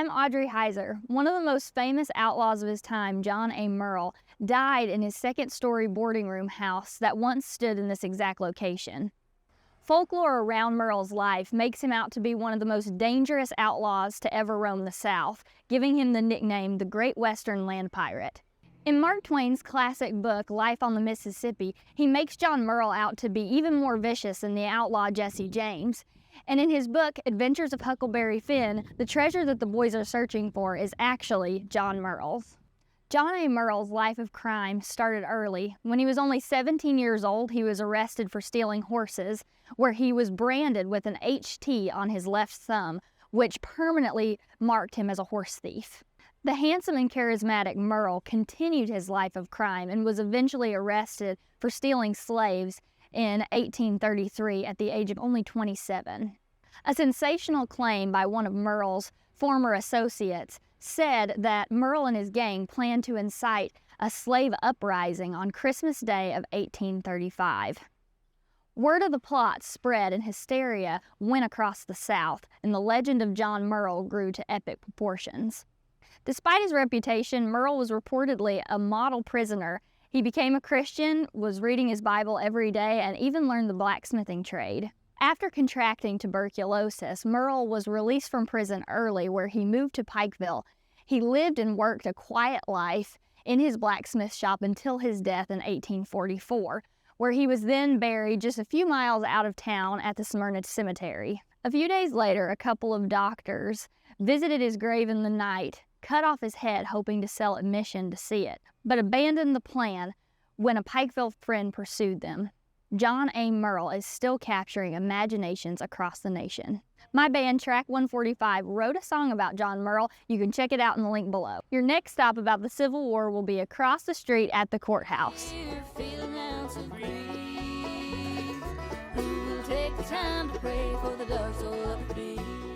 I'm Audrey Heiser. One of the most famous outlaws of his time, John A. Murrell, died in his second-story boarding room house that once stood in this exact location. Folklore around Murrell's life makes him out to be one of the most dangerous outlaws to ever roam the South, giving him the nickname the Great Western Land Pirate. In Mark Twain's classic book, Life on the Mississippi, he makes John Murrell out to be even more vicious than the outlaw Jesse James. And in his book, Adventures of Huckleberry Finn, the treasure that the boys are searching for is actually John Murrell's. John A. Murrell's life of crime started early. When he was only 17 years old, he was arrested for stealing horses, where he was branded with an HT on his left thumb, which permanently marked him as a horse thief. The handsome and charismatic Murrell continued his life of crime and was eventually arrested for stealing slaves in 1833 at the age of only 27. A sensational claim by one of Murrell's former associates said that Murrell and his gang planned to incite a slave uprising on Christmas Day of 1835. Word of the plot spread and hysteria went across the South, and the legend of John Murrell grew to epic proportions. Despite his reputation, Murrell was reportedly a model prisoner. He became a Christian, was reading his Bible every day, and even learned the blacksmithing trade. After contracting tuberculosis, Murrell was released from prison early, where he moved to Pikeville. He lived and worked a quiet life in his blacksmith shop until his death in 1844, where he was then buried just a few miles out of town at the Smyrna Cemetery. A few days later, a couple of doctors visited his grave in the night, cut off his head hoping to sell admission to see it, but abandoned the plan when a Pikeville friend pursued them. John A. Murrell is still capturing imaginations across the nation. My band, Track 145, wrote a song about John Murrell. You can check it out in the link below. Your next stop about the Civil War will be across the street at the courthouse. Take the time to pray for the dark soul of the day.